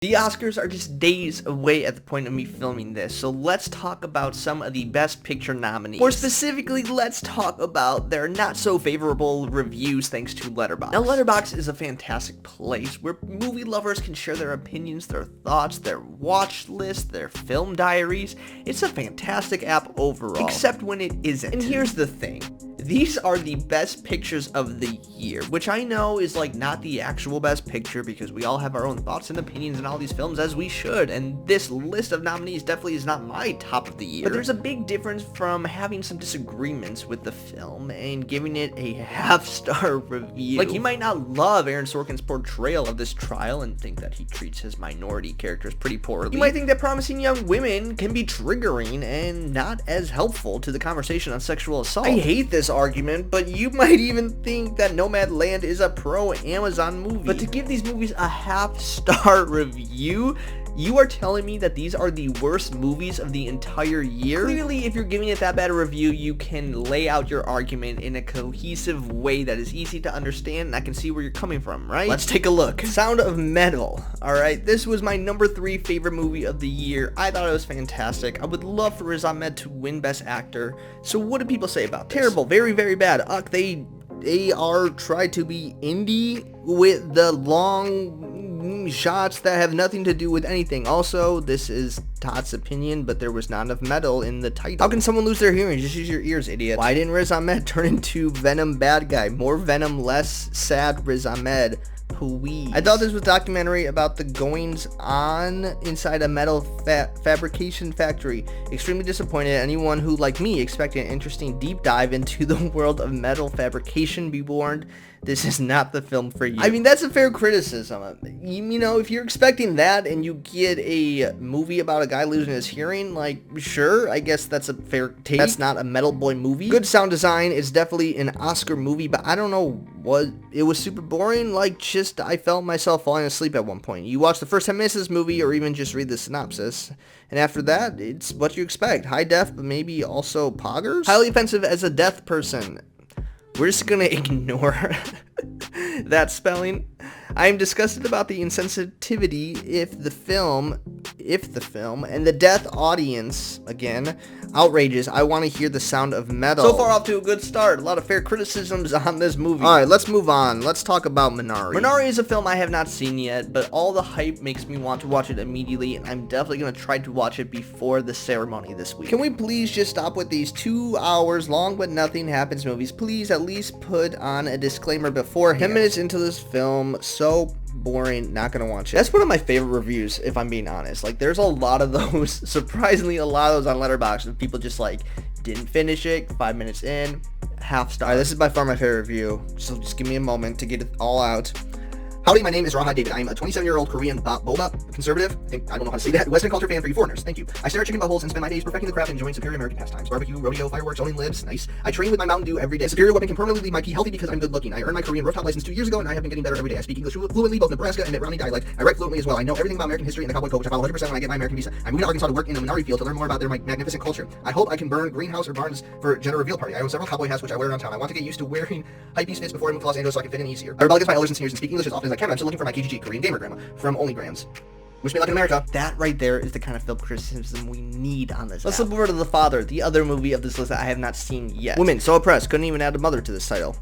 The Oscars are just days away at the point of me filming this, so let's talk about some of the Best Picture nominees. More specifically, let's talk about their not so favorable reviews thanks to Letterboxd. Now, Letterboxd is a fantastic place where movie lovers can share their opinions, their thoughts, their watch list, their film diaries. It's a fantastic app overall, except when it isn't. And here's the thing. These are the best pictures of the year, which I know is like not the actual best picture because we all have our own thoughts and opinions in all these films, as we should, and this list of nominees definitely is not my top of the year. But there's a big difference from having some disagreements with the film and giving it a half-star review. Like, you might not love Aaron Sorkin's portrayal of this trial and think that he treats his minority characters pretty poorly. You might think that Promising Young Women can be triggering and not as helpful to the conversation on sexual assault. I hate this argument, but you might even think that Nomadland is a pro-Amazon movie. But to give these movies a half-star review, you are telling me that these are the worst movies of the entire year? Clearly, if you're giving it that bad a review, you can lay out your argument in a cohesive way that is easy to understand, and I can see where you're coming from, right? Let's take a look. Sound of Metal. Alright, this was my number 3 favorite movie of the year. I thought it was fantastic. I would love for Riz Ahmed to win Best Actor. So what do people say about this? Terrible, very, very bad. They are tried to be indie with the long shots that have nothing to do with anything. Also, this is Todd's opinion, but there was not enough metal in the title. How can someone lose their hearing? Just use your ears, idiot. Why didn't Riz Ahmed turn into Venom bad guy? More Venom, less sad Riz Ahmed. Please. I thought this was a documentary about the goings on inside a metal fabrication factory. Extremely disappointed. Anyone who, like me, expected an interesting deep dive into the world of metal fabrication, be warned, this is not the film for you. I mean, that's a fair criticism. You know, if you're expecting that and you get a movie about a guy losing his hearing, like, sure, I guess that's a fair take. That's not a Metal Boy movie. Good sound design. It's definitely an Oscar movie, but I don't know what, it was super boring. Like, just, I felt myself falling asleep at one point. You watch the first 10 minutes of this movie or even just read the synopsis, and after that, it's what you expect. High def, but maybe also poggers? Highly offensive as a deaf person. We're just gonna ignore that spelling. I am disgusted about the insensitivity if the film, and the deaf audience, again, outrages. I want to hear the sound of metal. So far off to a good start. A lot of fair criticisms on this movie. Alright, let's move on. Let's talk about Minari. Minari is a film I have not seen yet, but all the hype makes me want to watch it immediately, and I'm definitely going to try to watch it before the ceremony this week. Can we please just stop with these 2 hours long but nothing happens movies? Please at least put on a disclaimer beforehand. 10 minutes into this film, so boring, not gonna watch it. That's one of my favorite reviews, if I'm being honest. Like, there's a lot of those, surprisingly a lot of those on Letterboxd, of people just like, didn't finish it, 5 minutes in, half star. This is by far my favorite review, so just give me a moment to get it all out. Howdy, my name is Rawhide David. I am a 27-year-old Korean boba conservative. I don't know how to say that. Western culture fan for you foreigners. Thank you. I stare at chicken buttholes and spend my days perfecting the craft and enjoying superior American pastimes. Barbecue, rodeo, fireworks, owning libs. Nice. I train with my Mountain Dew every day. Superior weapon can permanently leave my pee healthy because I'm good looking. I earned my Korean rooftop license 2 years ago, and I have been getting better every day. I speak English fluently, both Nebraska and Romney dialect. I write fluently as well. I know everything about American history and the cowboy code, which I follow 100% when I get my American visa. I'm moving to Arkansas to work in the Minari field to learn more about their magnificent culture. I hope I can burn greenhouse or barns for gender reveal party. I own several cowboy hats which I wear around town. I want to get used to wearing hypebeast fits before I move to Los Angeles so I can fit in easier. I rebel against my elders and seniors and speak English as often as I can. I'm still looking for my KGG, Korean gamer grandma, from Only Grams. Wish me luck in America. That right there is the kind of film criticism we need on this. Let's flip over to The Father, the other movie of this list that I have not seen yet. Women so oppressed, couldn't even add a mother to this title.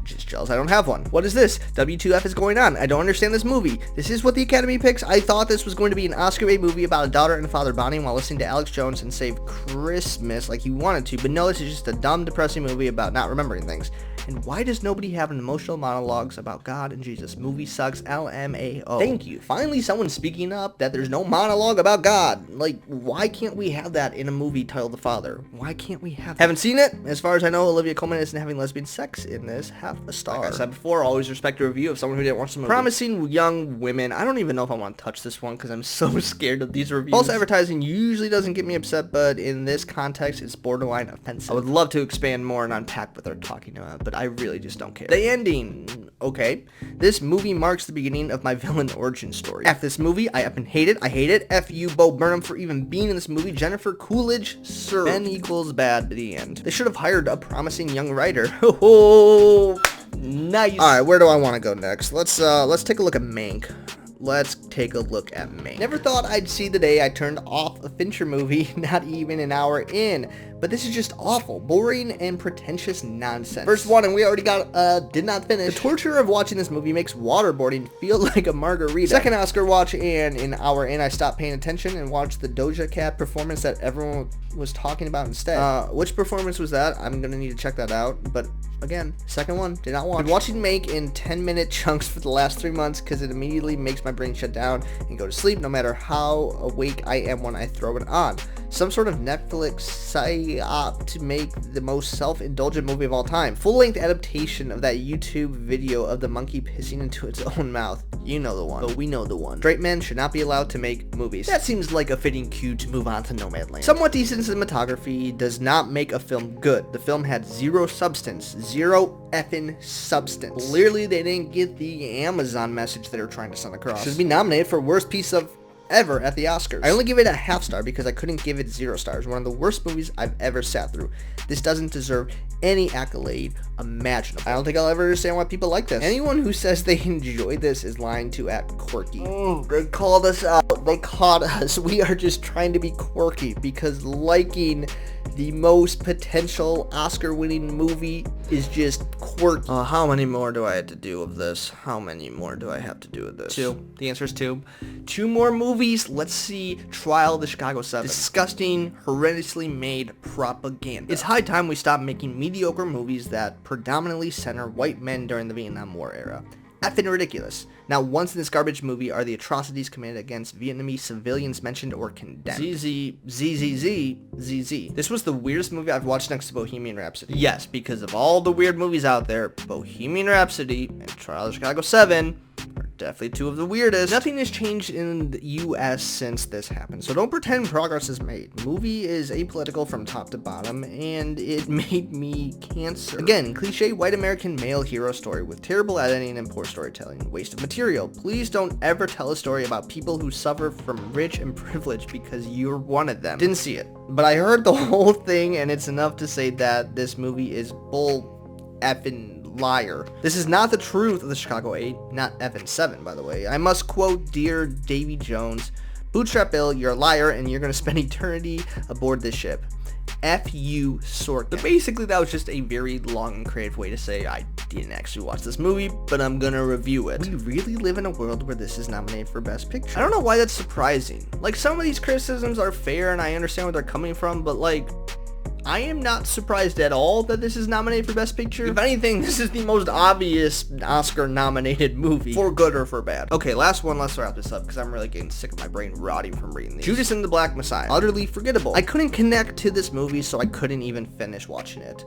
Just jealous I don't have one. What is this? W2F is going on. I don't understand this movie. This is what the Academy picks? I thought this was going to be an Oscar bait movie about a daughter and a father bonding while listening to Alex Jones and Save Christmas like he wanted to, but no, this is just a dumb, depressing movie about not remembering things. And why does nobody have an emotional monologues about God and Jesus? Movie sucks, LMAO. Thank you. Finally, someone speaking up that there's no monologue about God. Like, why can't we have that in a movie titled The Father? Why can't we have that? Haven't seen it? As far as I know, Olivia Colman isn't having lesbian sex in this. Half a star. Like I said before, always respect a review of someone who didn't watch the movie. Promising Young Women. I don't even know if I want to touch this one because I'm so scared of these reviews. False advertising usually doesn't get me upset, but in this context, it's borderline offensive. I would love to expand more and unpack what they're talking about, but I really just don't care. The ending. Okay. This movie marks the beginning of my villain origin story. F this movie. I up and hate it. I hate it. F you, Bo Burnham, for even being in this movie. Jennifer Coolidge, sir. N equals bad to the end. They should have hired a promising young writer. Oh, nice. All right, where do I want to go next? Let's take a look at Mank. let's take a look at May. Never thought I'd see the day I turned off a Fincher movie, not even an hour in. But this is just awful, boring, and pretentious nonsense. First one, and we already got, did not finish. The torture of watching this movie makes waterboarding feel like a margarita. Second Oscar watch, and an hour in, I stopped paying attention and watched the Doja Cat performance that everyone was talking about instead. Which performance was that? I'm gonna need to check that out, but again, second one, did not watch. Been watching Make in 10-minute chunks for the last 3 months because it immediately makes my brain shut down and go to sleep no matter how awake I am when I throw it on. Some sort of Netflix psyop to make the most self-indulgent movie of all time. Full-length adaptation of that YouTube video of the monkey pissing into its own mouth. You know the one, but we know the one. Straight men should not be allowed to make movies. That seems like a fitting cue to move on to Nomadland. Somewhat decent cinematography does not make a film good. The film had zero substance. Zero effing substance. Clearly they didn't get the Amazon message they were trying to send across. Should be nominated for worst piece of ever at the Oscars. I only give it a half star because I couldn't give it 0 stars. One of the worst movies I've ever sat through. This doesn't deserve any accolade imaginable. I don't think I'll ever understand why people like this. Anyone who says they enjoy this is lying to act quirky. They called us out. They caught us. We are just trying to be quirky because liking the most potential Oscar-winning movie is just quirky. How many more do I have to do of this? How many more do I have to do of this? 2. The answer is 2. 2 more movies. Let's see Trial of the Chicago 7. Disgusting, horrendously made propaganda. It's high time we stop making mediocre movies that predominantly center white men during the Vietnam War era. Effing ridiculous. Now, once in this garbage movie are the atrocities committed against Vietnamese civilians mentioned or condemned. ZZ. This was the weirdest movie I've watched next to Bohemian Rhapsody. Yes, because of all the weird movies out there, Bohemian Rhapsody and Trial of Chicago 7 are definitely 2 of the weirdest. Nothing has changed in the U.S. since this happened, so don't pretend progress is made. Movie is apolitical from top to bottom, and it made me cancer. Again, cliche white American male hero story with terrible editing and poor storytelling. Waste of material. Please don't ever tell a story about people who suffer from rich and privilege because you're one of them. Didn't see it, but I heard the whole thing, and it's enough to say that this movie is bull effing liar. This is not the truth of the Chicago 8, not Evan 7, by the way. I must quote dear Davy Jones, Bootstrap Bill, you're a liar and you're gonna spend eternity aboard this ship. F you, Sorkin. But basically that was just a very long and creative way to say I didn't actually watch this movie, but I'm gonna review it. We really live in a world where this is nominated for Best Picture. I don't know why that's surprising. Like, some of these criticisms are fair and I understand where they're coming from, but like, I am not surprised at all that this is nominated for Best Picture. If anything, this is the most obvious Oscar-nominated movie, for good or for bad. Okay, last one, let's wrap this up, because I'm really getting sick of my brain rotting from reading these. Judas and the Black Messiah. Utterly forgettable. I couldn't connect to this movie, so I couldn't even finish watching it.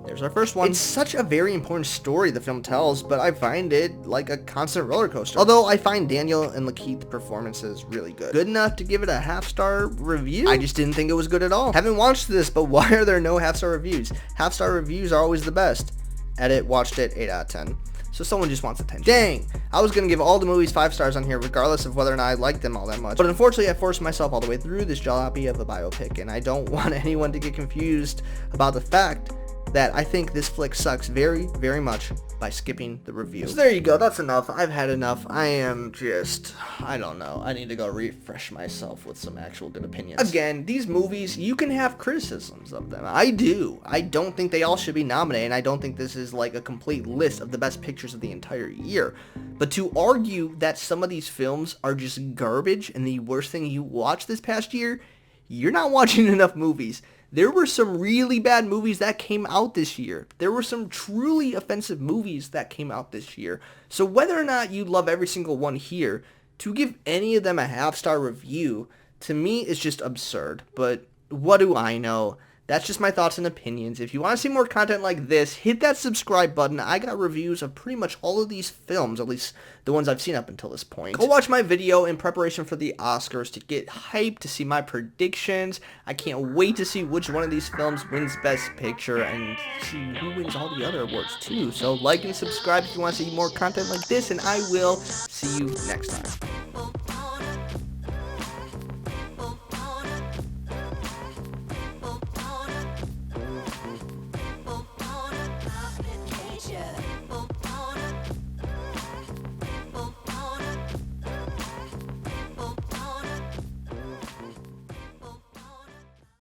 There's our first one. It's such a very important story the film tells, but I find it like a constant roller coaster. Although I find Daniel and Lakeith's performances really good. Good enough to give it a half-star review? I just didn't think it was good at all. Haven't watched this, but why are there no half-star reviews? Half-star reviews are always the best. Edit, watched it, 8 out of 10. So someone just wants attention. Dang! I was gonna give all the movies 5 stars on here regardless of whether or not I liked them all that much. But unfortunately I forced myself all the way through this jalopy of a biopic, and I don't want anyone to get confused about the fact that I think this flick sucks very, very much by skipping the review. So there you go, that's enough. I've had enough. I am just, I don't know. I need to go refresh myself with some actual good opinions. Again, these movies, you can have criticisms of them. I do. I don't think they all should be nominated, and I don't think this is like a complete list of the best pictures of the entire year. But to argue that some of these films are just garbage and the worst thing you watched this past year, you're not watching enough movies. There were some really bad movies that came out this year. There were some truly offensive movies that came out this year. So whether or not you love every single one here, to give any of them a half-star review, to me is just absurd. But what do I know? That's just my thoughts and opinions. If you want to see more content like this, hit that subscribe button. I got reviews of pretty much all of these films, at least the ones I've seen up until this point. Go watch my video in preparation for the Oscars to get hyped, to see my predictions. I can't wait to see which one of these films wins Best Picture and see who wins all the other awards too. So like and subscribe if you want to see more content like this, and I will see you next time.